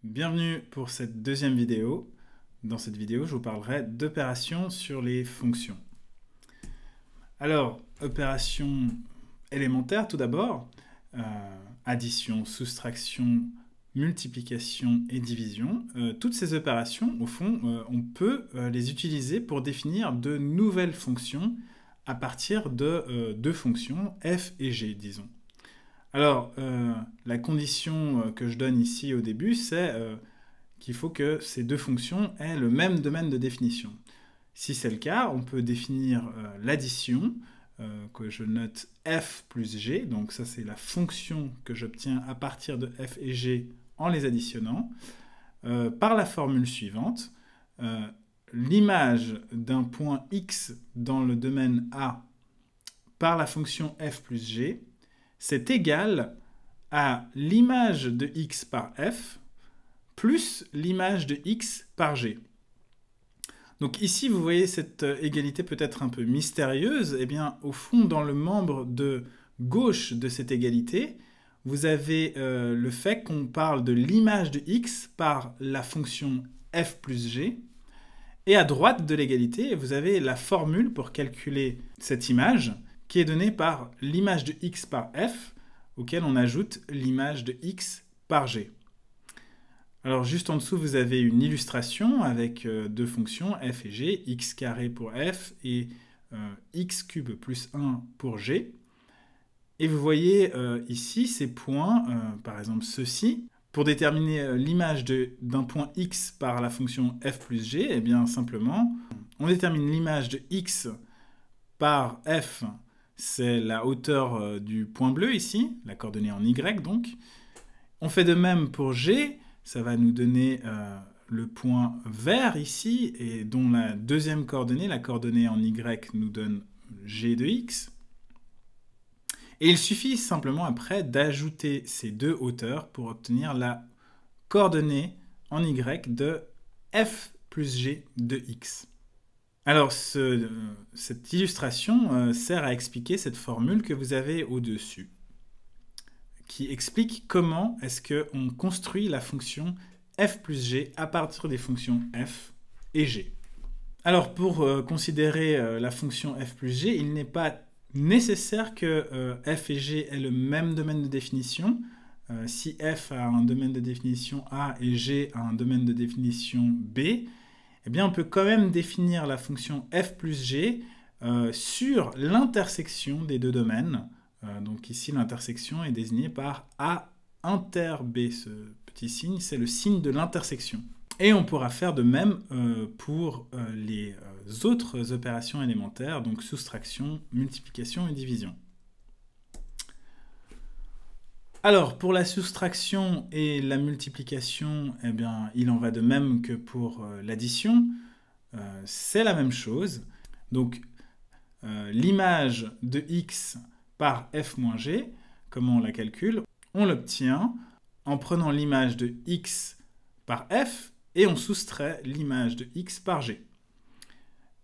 Bienvenue pour cette deuxième vidéo. Dans cette vidéo, je vous parlerai d'opérations sur les fonctions. Alors, opérations élémentaires tout d'abord. Addition, soustraction, multiplication et division. Toutes ces opérations, au fond, on peut les utiliser pour définir de nouvelles fonctions à partir de deux fonctions, f et g, disons. Alors, la condition que je donne ici au début, c'est qu'il faut que ces deux fonctions aient le même domaine de définition. Si c'est le cas, on peut définir l'addition, que je note f plus g, donc ça c'est la fonction que j'obtiens à partir de f et g en les additionnant, par la formule suivante. L'image d'un point x dans le domaine A par la fonction f plus g, c'est égal à l'image de x par f plus l'image de x par g. Donc ici, vous voyez cette égalité peut-être un peu mystérieuse. Eh bien, au fond, dans le membre de gauche de cette égalité, vous avez le fait qu'on parle de l'image de x par la fonction f plus g. Et à droite de l'égalité, vous avez la formule pour calculer cette image, qui est donnée par l'image de x par f, auquel on ajoute l'image de x par g. Alors juste en dessous, vous avez une illustration avec deux fonctions, f et g, x carré pour f et x cube plus 1 pour g. Et vous voyez ici ces points, par exemple ceci. Pour déterminer l'image d'un point x par la fonction f plus g, eh bien simplement, on détermine l'image de x par f, c'est la hauteur du point bleu ici, la coordonnée en y donc. On fait de même pour g, ça va nous donner le point vert ici, et dont la deuxième coordonnée, la coordonnée en y, nous donne g de x. Et il suffit simplement après d'ajouter ces deux hauteurs pour obtenir la coordonnée en y de f plus g de x. Alors, cette illustration sert à expliquer cette formule que vous avez au-dessus, qui explique comment est-ce qu'on construit la fonction f plus g à partir des fonctions f et g. Alors, pour considérer la fonction f plus g, il n'est pas nécessaire que f et g aient le même domaine de définition. Si f a un domaine de définition A et g a un domaine de définition B, eh bien on peut quand même définir la fonction f plus g sur l'intersection des deux domaines. Donc ici, l'intersection est désignée par A inter B. Ce petit signe, c'est le signe de l'intersection. Et on pourra faire de même pour les autres opérations élémentaires, donc soustraction, multiplication et division. Alors, pour la soustraction et la multiplication, eh bien, il en va de même que pour l'addition. C'est la même chose. Donc, l'image de x par f moins g, comment on la calcule? On l'obtient en prenant l'image de x par f et on soustrait l'image de x par g.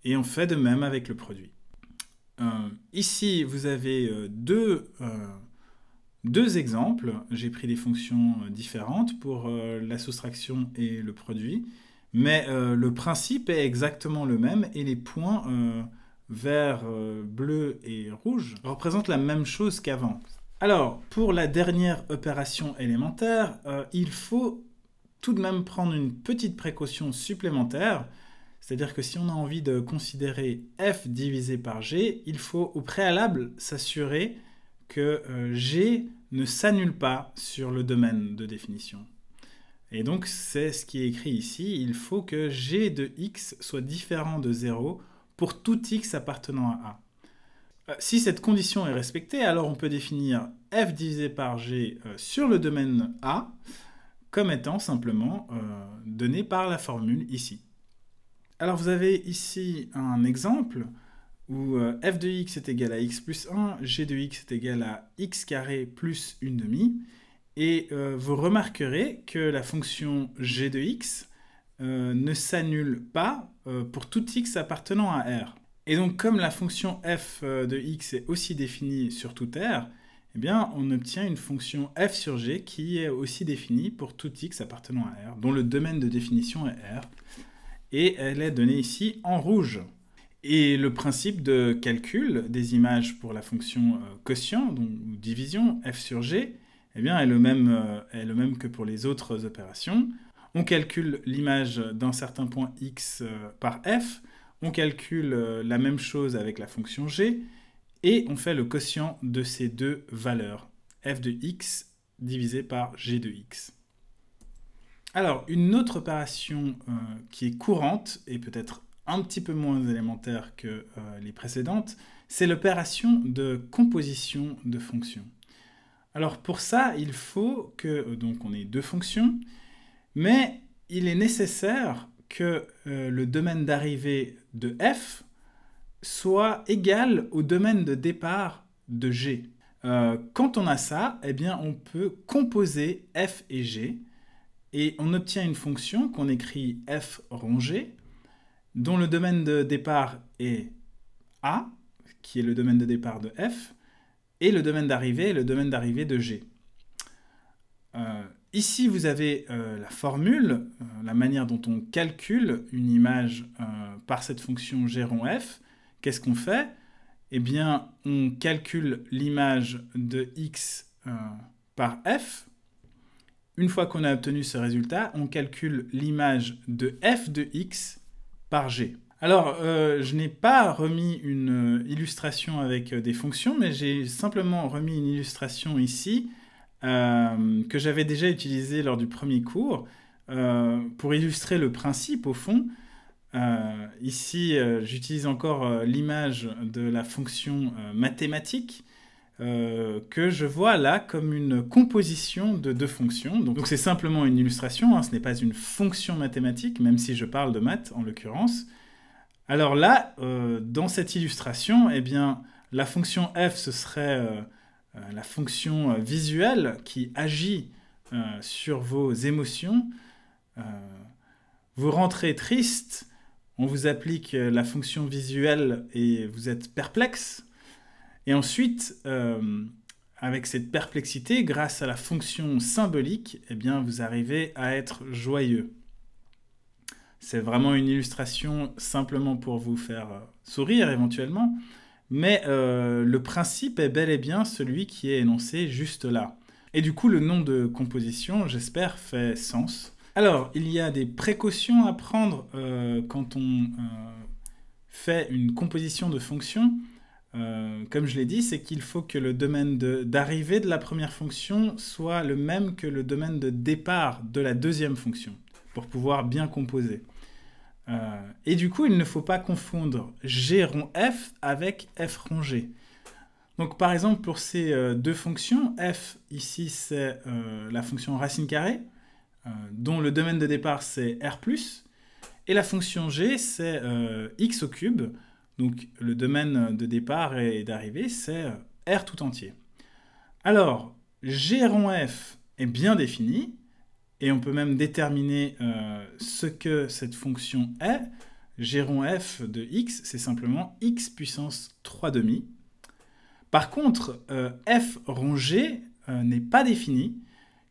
Et on fait de même avec le produit. Ici, vous avez deux exemples. J'ai pris des fonctions différentes pour la soustraction et le produit, mais le principe est exactement le même et les points vert, bleu et rouge représentent la même chose qu'avant. Alors, pour la dernière opération élémentaire, il faut tout de même prendre une petite précaution supplémentaire, c'est-à-dire que si on a envie de considérer f divisé par g, il faut au préalable s'assurer que g ne s'annule pas sur le domaine de définition. Et donc, c'est ce qui est écrit ici. Il faut que g de x soit différent de 0 pour tout x appartenant à A. Si cette condition est respectée, alors on peut définir f divisé par g sur le domaine A comme étant simplement donné par la formule ici. Alors, vous avez ici un exemple où f de x est égal à x plus 1, g de x est égal à x carré plus une demi, et vous remarquerez que la fonction g de x ne s'annule pas pour tout x appartenant à R. Et donc, comme la fonction f de x est aussi définie sur tout R, eh bien, on obtient une fonction f sur g qui est aussi définie pour tout x appartenant à R, dont le domaine de définition est R, et elle est donnée ici en rouge. Et le principe de calcul des images pour la fonction quotient, donc ou division, f sur g, eh bien, est le même que pour les autres opérations. On calcule l'image d'un certain point x par f, on calcule la même chose avec la fonction g, et on fait le quotient de ces deux valeurs, f de x divisé par g de x. Alors, une autre opération qui est courante, et peut-être un petit peu moins élémentaire que les précédentes, c'est l'opération de composition de fonctions. Alors pour ça, il faut que donc on ait deux fonctions, mais il est nécessaire que le domaine d'arrivée de f soit égal au domaine de départ de g. Quand on a ça, eh bien on peut composer f et g, et on obtient une fonction qu'on écrit f rond g, dont le domaine de départ est A, qui est le domaine de départ de f, et le domaine d'arrivée est le domaine d'arrivée de g. Ici, vous avez la formule, la manière dont on calcule une image par cette fonction g rond f. Qu'est-ce qu'on fait? Eh bien, on calcule l'image de x par f. Une fois qu'on a obtenu ce résultat, on calcule l'image de f de x par g. Alors, je n'ai pas remis une illustration avec des fonctions, mais j'ai simplement remis une illustration ici que j'avais déjà utilisée lors du premier cours pour illustrer le principe au fond. Ici, j'utilise encore l'image de la fonction mathématique que je vois là comme une composition de deux fonctions. Donc c'est simplement une illustration, hein, ce n'est pas une fonction mathématique, même si je parle de maths en l'occurrence. Alors là, dans cette illustration, eh bien, la fonction f, ce serait la fonction visuelle qui agit sur vos émotions. Vous rentrez triste, on vous applique la fonction visuelle et vous êtes perplexe. Et ensuite, avec cette perplexité, grâce à la fonction symbolique, eh bien, vous arrivez à être joyeux. C'est vraiment une illustration simplement pour vous faire sourire éventuellement, mais le principe est bel et bien celui qui est énoncé juste là. Et du coup, le nom de composition, j'espère, fait sens. Alors, il y a des précautions à prendre quand on fait une composition de fonctions. Comme je l'ai dit, c'est qu'il faut que le domaine d'arrivée de la première fonction soit le même que le domaine de départ de la deuxième fonction, pour pouvoir bien composer. Et du coup, il ne faut pas confondre g rond f avec f rond g. Donc par exemple, pour ces deux fonctions, f, ici, c'est la fonction racine carrée, dont le domaine de départ, c'est r+, et la fonction g, c'est x au cube, donc le domaine de départ et d'arrivée, c'est R tout entier. Alors, G rond F est bien défini, et on peut même déterminer ce que cette fonction est. G rond F de x, c'est simplement x puissance 3/2. Par contre, F rond G n'est pas défini,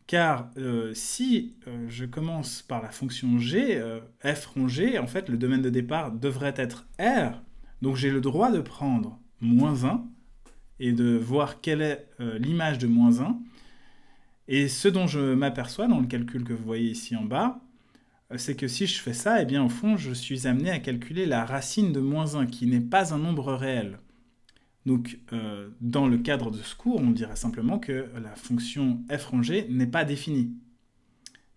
car si je commence par la fonction G, F rond G, en fait, le domaine de départ devrait être R. Donc j'ai le droit de prendre -1 et de voir quelle est l'image de -1. Et ce dont je m'aperçois dans le calcul que vous voyez ici en bas, c'est que si je fais ça, eh bien au fond, je suis amené à calculer la racine de -1, qui n'est pas un nombre réel. Donc dans le cadre de ce cours, on dirait simplement que la fonction f rond g n'est pas définie.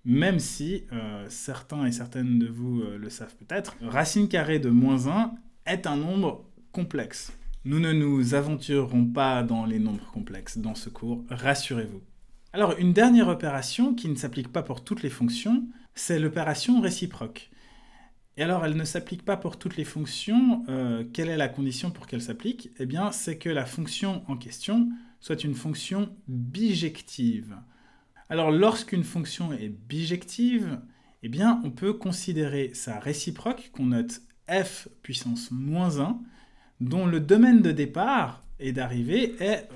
Même si certains et certaines de vous le savent peut-être, racine carrée de -1 est un nombre complexe. Nous ne nous aventurerons pas dans les nombres complexes dans ce cours, rassurez-vous. Alors, une dernière opération qui ne s'applique pas pour toutes les fonctions, c'est l'opération réciproque. Et alors, elle ne s'applique pas pour toutes les fonctions. Quelle est la condition pour qu'elle s'applique? Eh bien, c'est que la fonction en question soit une fonction bijective. Alors, lorsqu'une fonction est bijective, eh bien, on peut considérer sa réciproque, qu'on note f puissance -1, dont le domaine de départ et d'arrivée est,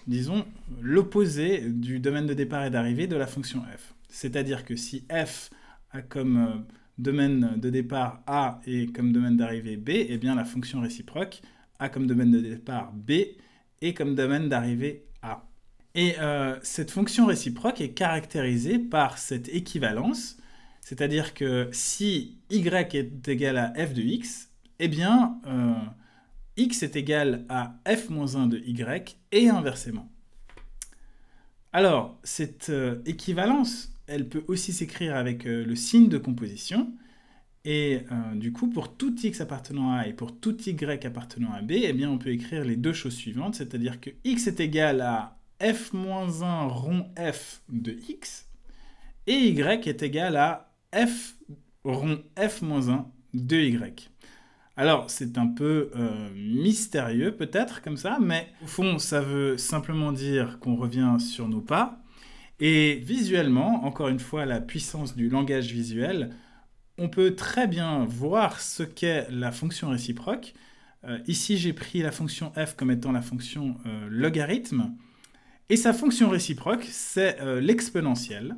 disons, l'opposé du domaine de départ et d'arrivée de la fonction f. C'est-à-dire que si f a comme domaine de départ A et comme domaine d'arrivée B, eh bien la fonction réciproque a comme domaine de départ B et comme domaine d'arrivée A. Et cette fonction réciproque est caractérisée par cette équivalence, c'est-à-dire que si y est égal à f de x, eh bien x est égal à f-1 de y et inversement. Alors, cette équivalence, elle peut aussi s'écrire avec le signe de composition. Et du coup, pour tout x appartenant à A et pour tout y appartenant à B, eh bien, on peut écrire les deux choses suivantes, c'est-à-dire que x est égal à f-1 rond f de x et y est égal à f rond f-1 de y. Alors, c'est un peu mystérieux peut-être comme ça, mais au fond, ça veut simplement dire qu'on revient sur nos pas. Et visuellement, encore une fois, la puissance du langage visuel, on peut très bien voir ce qu'est la fonction réciproque. Ici, j'ai pris la fonction f comme étant la fonction logarithme. Et sa fonction réciproque, c'est l'exponentielle.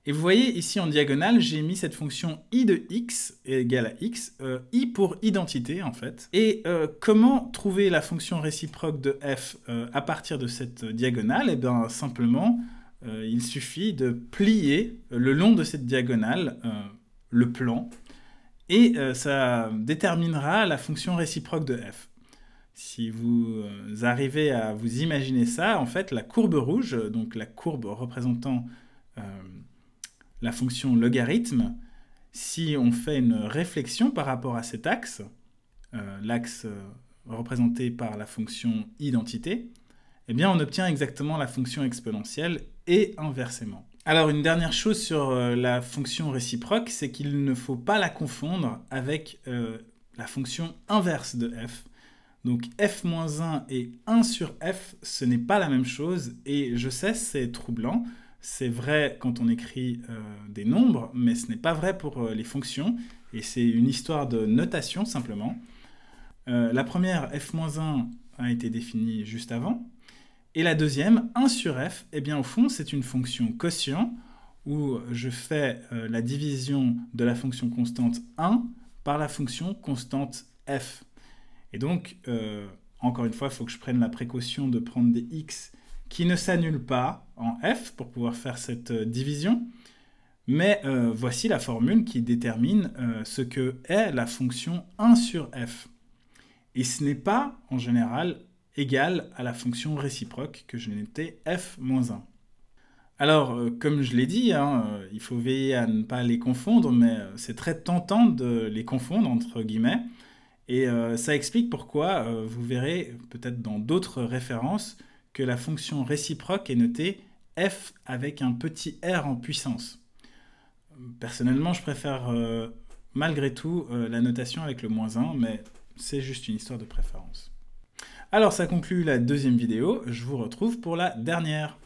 Et vous voyez, ici en diagonale, j'ai mis cette fonction i de x égale à x, i pour identité en fait. Et comment trouver la fonction réciproque de f à partir de cette diagonale? Eh bien simplement, il suffit de plier le long de cette diagonale le plan, et ça déterminera la fonction réciproque de f. Si vous arrivez à vous imaginer ça, en fait, la courbe rouge, donc la courbe représentant la fonction logarithme, si on fait une réflexion par rapport à cet axe, l'axe représenté par la fonction identité, eh bien on obtient exactement la fonction exponentielle et inversement. Alors une dernière chose sur la fonction réciproque, c'est qu'il ne faut pas la confondre avec la fonction inverse de f. Donc f-1 et 1 sur f, ce n'est pas la même chose, et je sais, c'est troublant. C'est vrai quand on écrit des nombres, mais ce n'est pas vrai pour les fonctions, et c'est une histoire de notation simplement. La première, f-1, a été définie juste avant, et la deuxième, 1 sur f, eh bien au fond c'est une fonction quotient, où je fais la division de la fonction constante 1 par la fonction constante f. Et donc, encore une fois, il faut que je prenne la précaution de prendre des x qui ne s'annulent pas en f pour pouvoir faire cette division. Mais voici la formule qui détermine ce que est la fonction 1 sur f. Et ce n'est pas, en général, égal à la fonction réciproque que je notais f-1. Alors, comme je l'ai dit, il faut veiller à ne pas les confondre, mais c'est très tentant de les confondre, entre guillemets. Et ça explique pourquoi vous verrez peut-être dans d'autres références que la fonction réciproque est notée f avec un petit r en puissance. Personnellement, je préfère malgré tout la notation avec le -1, mais c'est juste une histoire de préférence. Alors ça conclut la deuxième vidéo, je vous retrouve pour la dernière.